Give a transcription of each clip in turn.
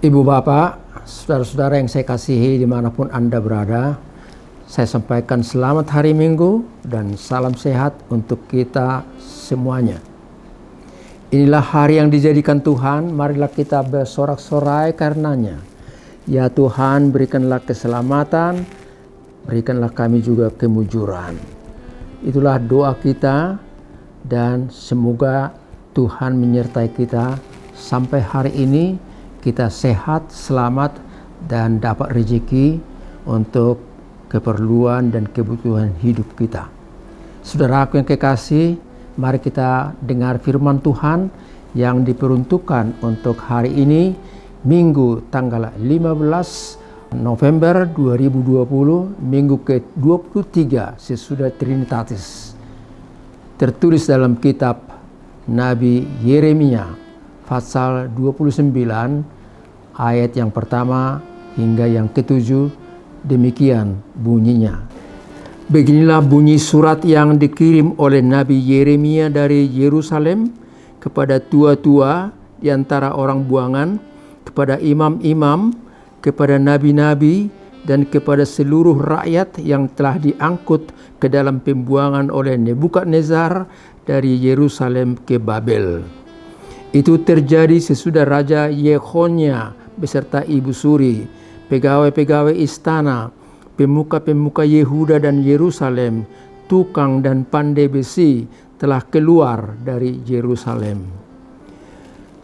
Ibu Bapak, saudara-saudara yang saya kasihi dimanapun Anda berada, saya sampaikan selamat hari Minggu dan salam sehat untuk kita semuanya. Inilah hari yang dijadikan Tuhan, marilah kita bersorak-sorai karenanya. Ya Tuhan, berikanlah keselamatan, berikanlah kami juga kemujuran. Itulah doa kita dan semoga Tuhan menyertai kita sampai hari ini. Kita sehat, selamat, dan dapat rezeki untuk keperluan dan kebutuhan hidup kita. Saudaraku yang kekasih, mari kita dengar firman Tuhan yang diperuntukkan untuk hari ini, Minggu tanggal 15 November 2020, Minggu ke-23 sesudah Trinitatis. Tertulis dalam kitab Nabi Yeremia pasal 29 ayat yang pertama hingga yang ketujuh, demikian bunyinya. Beginilah bunyi surat yang dikirim oleh Nabi Yeremia dari Yerusalem kepada tua-tua di antara orang buangan, kepada imam-imam, kepada nabi-nabi, dan kepada seluruh rakyat yang telah diangkut ke dalam pembuangan oleh Nebukadnezar dari Yerusalem ke Babel. Itu terjadi sesudah Raja Yehonya beserta ibu suri, pegawai-pegawai istana, pemuka-pemuka Yehuda dan Yerusalem, tukang dan pandai besi telah keluar dari Yerusalem.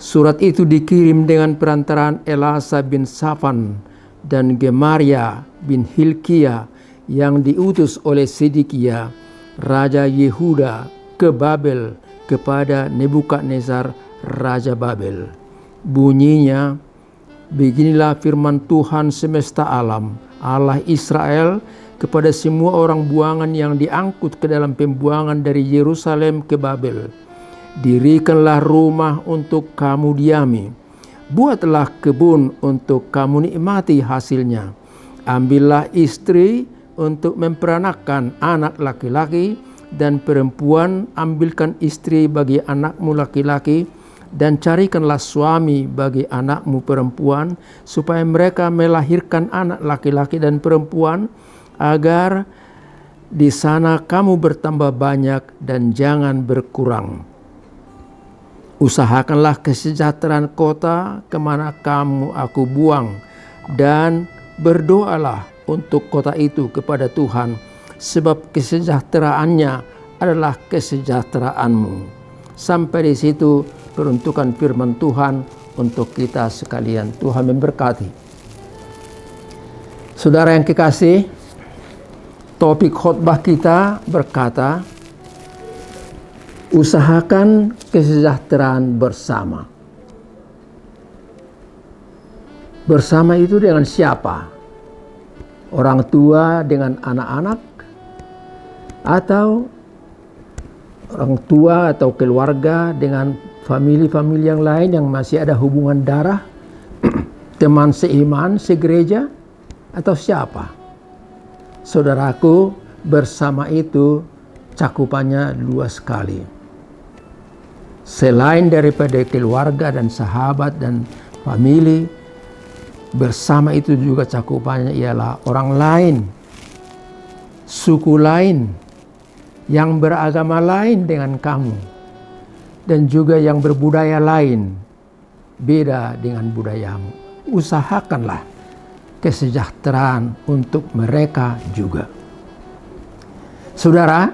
Surat itu dikirim dengan perantaraan Elasa bin Safan dan Gemaria bin Hilkia yang diutus oleh Sedekia, Raja Yehuda, ke Babel kepada Nebukadnezar, Raja Babel. Bunyinya, beginilah firman Tuhan semesta alam, Allah Israel, kepada semua orang buangan yang diangkut ke dalam pembuangan dari Yerusalem ke Babel. Dirikanlah rumah untuk kamu diami, buatlah kebun untuk kamu nikmati hasilnya. Ambillah istri untuk memperanakkan anak laki-laki, dan perempuan ambilkan istri bagi anakmu laki-laki, dan carikanlah suami bagi anakmu perempuan, supaya mereka melahirkan anak laki-laki dan perempuan, agar di sana kamu bertambah banyak dan jangan berkurang. Usahakanlah kesejahteraan kota kemana kamu aku buang, dan berdoalah untuk kota itu kepada Tuhan, sebab kesejahteraannya adalah kesejahteraanmu. Sampai di situ peruntukan firman Tuhan untuk kita sekalian. Tuhan memberkati. Saudara yang kekasih, topik khotbah kita berkata, usahakan kesejahteraan bersama. Bersama itu dengan siapa? Orang tua dengan anak-anak, atau orang tua atau keluarga dengan famili-famili yang lain yang masih ada hubungan darah, teman seiman, segereja, atau siapa? Saudaraku, bersama itu cakupannya luas sekali. Selain daripada keluarga dan sahabat dan famili, bersama itu juga cakupannya ialah orang lain, suku lain, yang beragama lain dengan kamu, dan juga yang berbudaya lain beda dengan budayamu. Usahakanlah kesejahteraan untuk mereka juga. Saudara,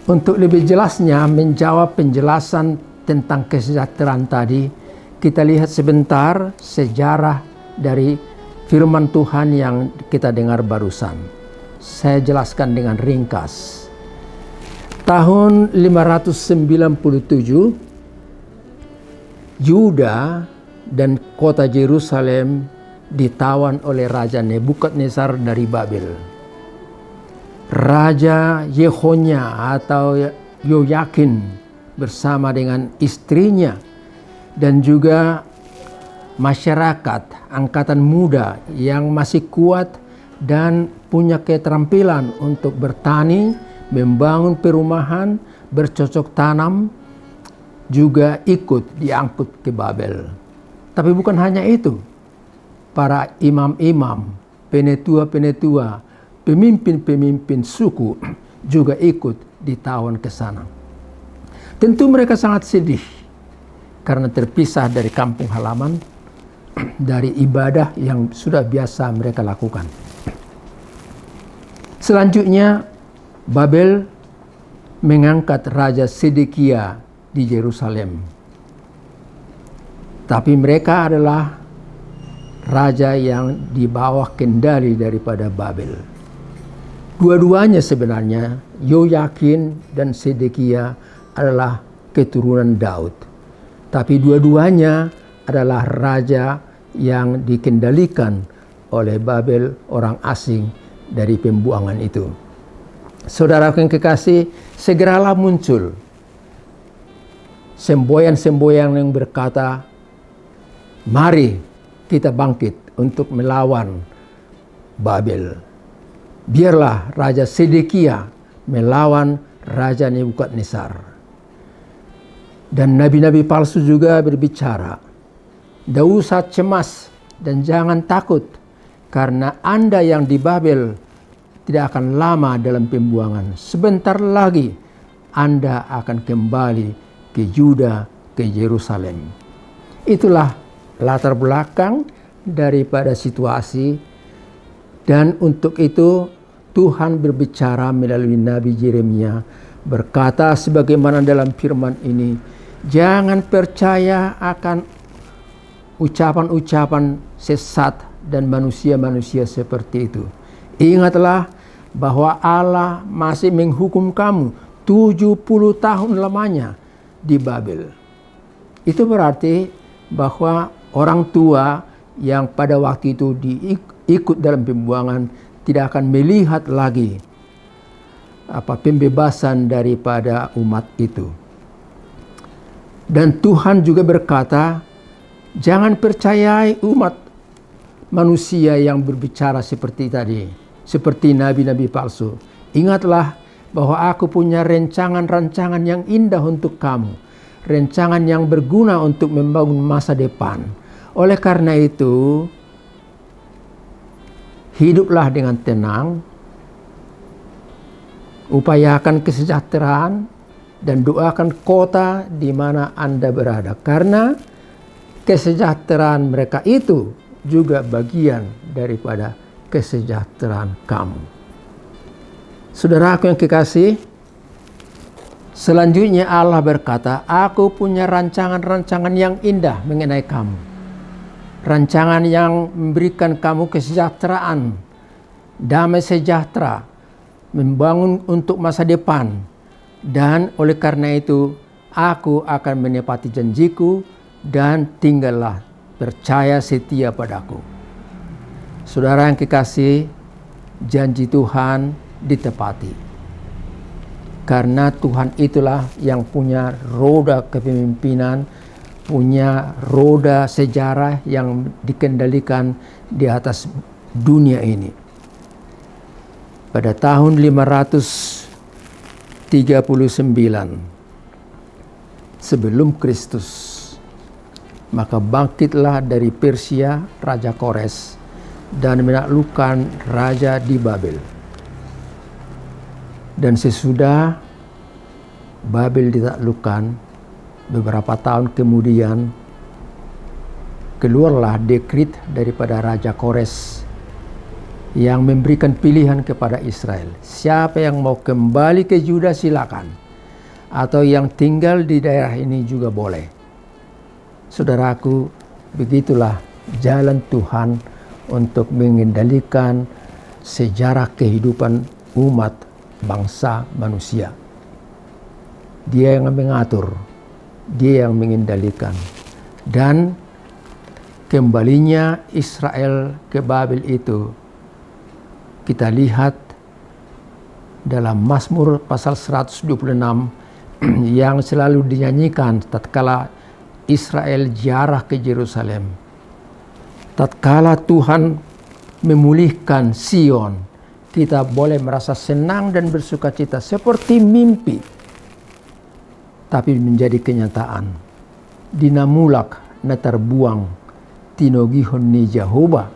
untuk lebih jelasnya menjawab penjelasan tentang kesejahteraan tadi, kita lihat sebentar sejarah dari firman Tuhan yang kita dengar barusan. Saya jelaskan dengan ringkas. Tahun 597, Yuda dan kota Yerusalem ditawan oleh Raja Nebukadnezar dari Babel. Raja Yehonya atau Yoyakin bersama dengan istrinya dan juga masyarakat angkatan muda yang masih kuat dan punya keterampilan untuk bertani, membangun perumahan, bercocok tanam, juga ikut diangkut ke Babel. Tapi bukan hanya itu. para imam-imam, penetua-penetua, pemimpin-pemimpin suku juga ikut ditawan ke sana. Tentu mereka sangat sedih karena terpisah dari kampung halaman, dari ibadah yang sudah biasa mereka lakukan. Selanjutnya, Babel mengangkat Raja Sedekia di Yerusalem. Tapi mereka adalah raja yang di bawah kendali daripada Babel. Dua-duanya sebenarnya, Yoyakin dan Sedekia, adalah keturunan Daud. Tapi dua-duanya adalah raja yang dikendalikan oleh Babel, orang asing dari pembuangan itu. Saudara yang kekasih, segeralah muncul semboyan-semboyan yang berkata, mari kita bangkit untuk melawan Babel. Biarlah Raja Sedekia melawan Raja Nebukadnezar. Dan nabi-nabi palsu juga berbicara, tidak usah cemas dan jangan takut, karena Anda yang di Babel tidak akan lama dalam pembuangan. Sebentar lagi Anda akan kembali ke Yuda, ke Yerusalem. Itulah latar belakang daripada situasi, dan untuk itu Tuhan berbicara melalui Nabi Yeremia, berkata sebagaimana dalam firman ini, jangan percaya akan ucapan-ucapan sesat dan manusia-manusia seperti itu. Ingatlah bahwa Allah masih menghukum kamu 70 tahun lamanya di Babel. Itu berarti bahwa orang tua yang pada waktu itu ikut dalam pembuangan tidak akan melihat lagi pembebasan daripada umat itu. Dan Tuhan juga berkata, jangan percayai umat manusia yang berbicara seperti tadi, seperti nabi-nabi palsu. Ingatlah bahwa aku punya rancangan-rancangan yang indah untuk kamu, rancangan yang berguna untuk membangun masa depan. Oleh karena itu, hiduplah dengan tenang, upayakan kesejahteraan, dan doakan kota di mana Anda berada. Karena kesejahteraan mereka itu juga bagian daripada kesejahteraan kamu. Saudaraku yang kekasih, selanjutnya Allah berkata, aku punya rancangan-rancangan yang indah mengenai kamu. Rancangan yang memberikan kamu kesejahteraan, damai sejahtera, membangun untuk masa depan. Dan oleh karena itu, aku akan menepati janjiku dan tinggallah percaya setia padaku. Saudara yang kekasih, janji Tuhan ditepati. Karena Tuhan itulah yang punya roda kepemimpinan, punya roda sejarah yang dikendalikan di atas dunia ini. Pada tahun 539 sebelum Kristus, maka bangkitlah dari Persia Raja Kores dan menaklukkan raja di Babel. Dan sesudah Babel ditaklukkan, beberapa tahun kemudian keluarlah dekrit daripada Raja Kores yang memberikan pilihan kepada Israel. Siapa yang mau kembali ke Yuda silakan, atau yang tinggal di daerah ini juga boleh. Saudaraku, begitulah jalan Tuhan untuk mengendalikan sejarah kehidupan umat bangsa manusia. Dia yang mengatur, dia yang mengendalikan. Dan kembalinya Israel ke Babel itu kita lihat dalam Mazmur pasal 126 yang selalu dinyanyikan tatkala Israel ziarah ke Yerusalem. Tatkala Tuhan memulihkan Sion, kita boleh merasa senang dan bersukacita seperti mimpi, tapi menjadi kenyataan. Dinamulak na terbuang tinogihon ni Jehovah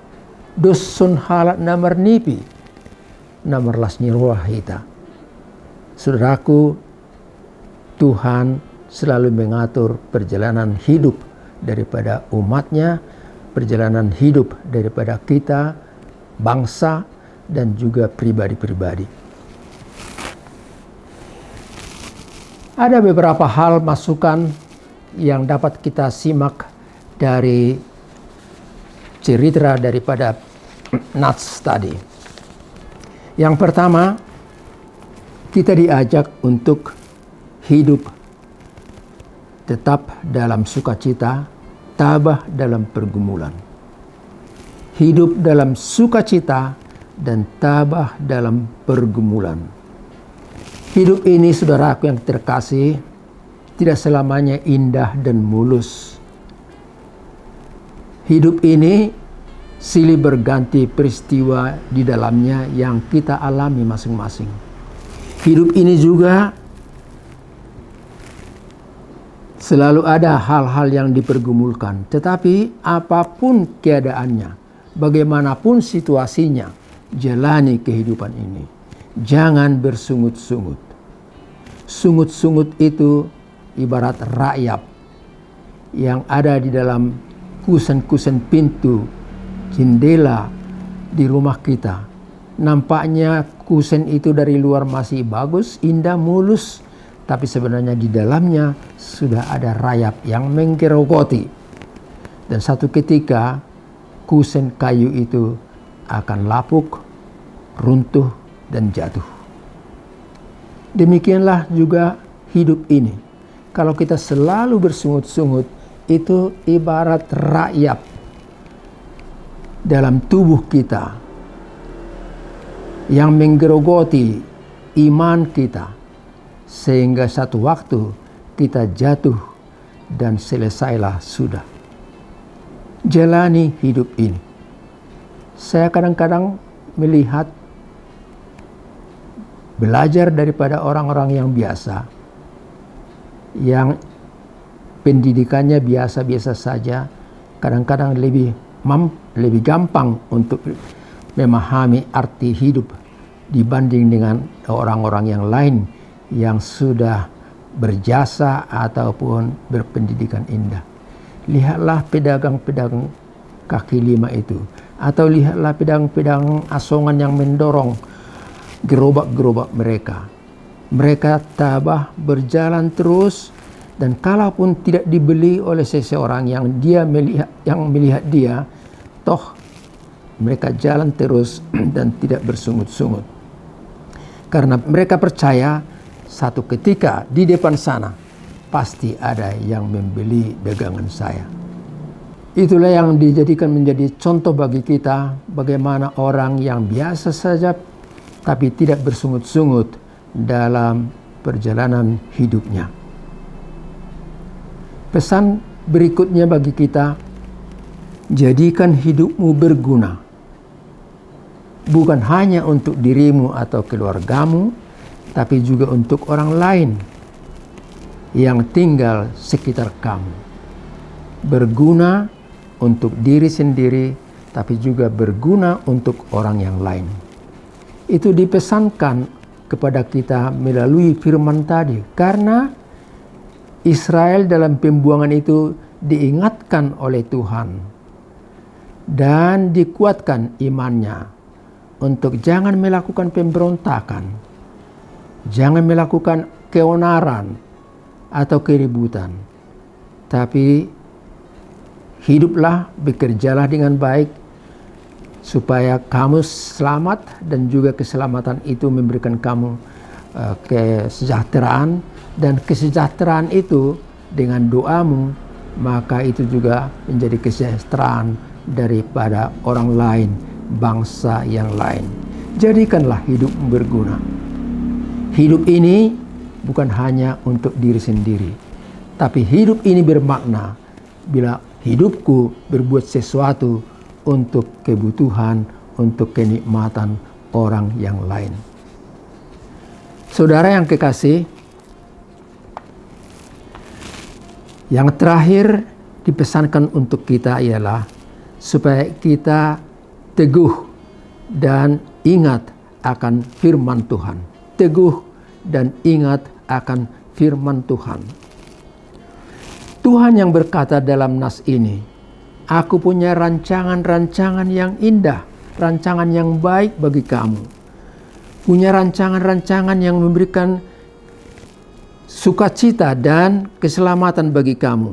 dosun halat namar nipi namar lasni roh hita. Saudaraku, Tuhan selalu mengatur perjalanan hidup daripada umatnya, perjalanan hidup daripada kita, bangsa, dan juga pribadi-pribadi. Ada beberapa hal masukan yang dapat kita simak dari cerita daripada Nats tadi. Yang pertama, kita diajak untuk hidup tetap dalam sukacita, tabah dalam pergumulan. Hidup dalam sukacita dan tabah dalam pergumulan. Hidup ini, saudaraku yang terkasih, tidak selamanya indah dan mulus. Hidup ini silih berganti peristiwa di dalamnya yang kita alami masing-masing. Hidup ini juga selalu ada hal-hal yang dipergumulkan. Tetapi apapun keadaannya, bagaimanapun situasinya, jalani kehidupan ini. Jangan bersungut-sungut. Sungut-sungut itu ibarat rayap yang ada di dalam kusen-kusen pintu, jendela di rumah kita. Nampaknya kusen itu dari luar masih bagus, indah, mulus, tapi sebenarnya di dalamnya sudah ada rayap yang menggerogoti. Dan satu ketika kusen kayu itu akan lapuk, runtuh, dan jatuh. Demikianlah juga hidup ini. Kalau kita selalu bersungut-sungut, itu ibarat rayap dalam tubuh kita yang menggerogoti iman kita, sehingga satu waktu kita jatuh dan selesailah sudah. Jalani hidup ini. Saya kadang-kadang melihat, belajar daripada orang-orang yang biasa, yang pendidikannya biasa-biasa saja, kadang-kadang lebih gampang untuk memahami arti hidup dibanding dengan orang-orang yang lain yang sudah berjasa ataupun berpendidikan indah. Lihatlah pedagang-pedagang kaki lima itu, atau lihatlah pedagang-pedagang asongan yang mendorong gerobak-gerobak mereka. Mereka tabah berjalan terus, dan kalaupun tidak dibeli oleh seseorang yang melihat dia, toh mereka jalan terus dan tidak bersungut-sungut. Karena mereka percaya satu ketika di depan sana pasti ada yang membeli dagangan saya. Itulah yang dijadikan menjadi contoh bagi kita, bagaimana orang yang biasa saja tapi tidak bersungut-sungut dalam perjalanan hidupnya. Pesan berikutnya bagi kita, jadikan hidupmu berguna. Bukan hanya untuk dirimu atau keluargamu, tapi juga untuk orang lain yang tinggal sekitar kamu. Berguna untuk diri sendiri, tapi juga berguna untuk orang yang lain. Itu dipesankan kepada kita melalui firman tadi, karena Israel dalam pembuangan itu diingatkan oleh Tuhan dan dikuatkan imannya untuk jangan melakukan pemberontakan, jangan melakukan keonaran atau keributan, tapi hiduplah, bekerjalah dengan baik supaya kamu selamat, dan juga keselamatan itu memberikan kamu kesejahteraan, dan kesejahteraan itu dengan doamu, maka itu juga menjadi kesejahteraan daripada orang lain, bangsa yang lain. Jadikanlah hidupmu berguna. Hidup ini bukan hanya untuk diri sendiri, tapi hidup ini bermakna bila hidupku berbuat sesuatu untuk kebutuhan, untuk kenikmatan orang yang lain. Saudara yang kekasih, yang terakhir dipesankan untuk kita ialah supaya kita teguh dan ingat akan firman Tuhan. Teguh dan ingat akan firman Tuhan. Tuhan yang berkata dalam nas ini, "Aku punya rancangan-rancangan yang indah, rancangan yang baik bagi kamu. Punya rancangan-rancangan yang memberikan sukacita dan keselamatan bagi kamu,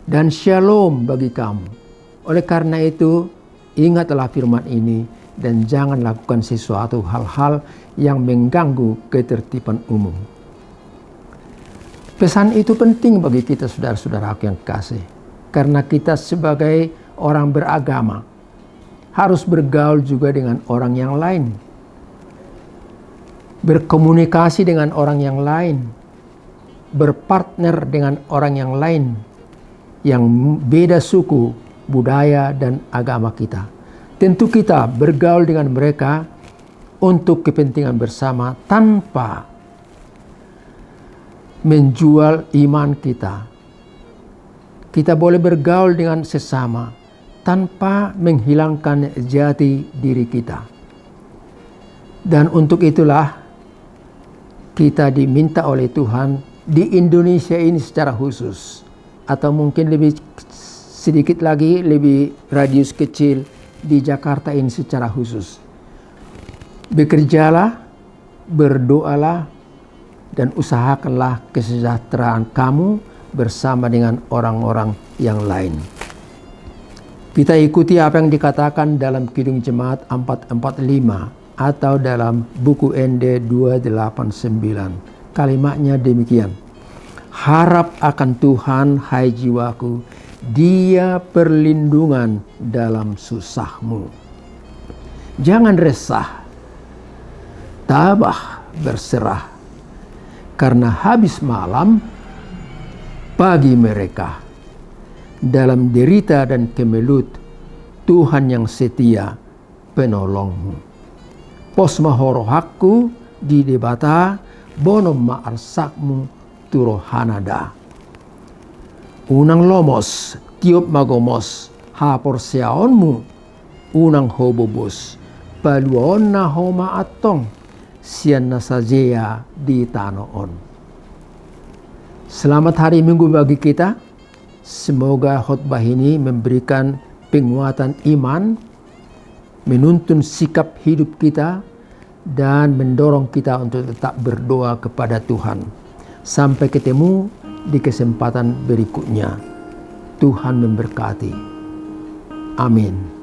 dan shalom bagi kamu. Oleh karena itu, ingatlah firman ini dan jangan lakukan sesuatu hal-hal yang mengganggu ketertiban umum." Pesan itu penting bagi kita saudara-saudaraku yang kasih. Karena kita sebagai orang beragama harus bergaul juga dengan orang yang lain. Berkomunikasi dengan orang yang lain, berpartner dengan orang yang lain yang beda suku, budaya, dan agama kita. Tentu kita bergaul dengan mereka untuk kepentingan bersama tanpa menjual iman kita. Kita boleh bergaul dengan sesama tanpa menghilangkan jati diri kita. Dan untuk itulah kita diminta oleh Tuhan di Indonesia ini secara khusus, atau mungkin lebih sedikit lagi, lebih radius kecil di Jakarta ini secara khusus. Bekerjalah, berdoalah, dan usahakanlah kesejahteraan kamu bersama dengan orang-orang yang lain. Kita ikuti apa yang dikatakan dalam Kidung Jemaat 445 atau dalam buku ND 289. Kalimatnya demikian. "Harap akan Tuhan, hai jiwaku, Dia perlindungan dalam susahmu. Jangan resah, tabah berserah, karena habis malam bagi mereka. Dalam derita dan kemelut, Tuhan yang setia penolongmu. Pos mahorohakku di debata, bonom maarsakmu turohanada. Unang lomos, tiup magomos, hapor siaonmu, unang hobobos, paluon na homa atong, sian na sajea di tanoon." Selamat hari Minggu bagi kita. Semoga khotbah ini memberikan penguatan iman, menuntun sikap hidup kita, dan mendorong kita untuk tetap berdoa kepada Tuhan. Sampai ketemu di kesempatan berikutnya. Tuhan memberkati. Amin.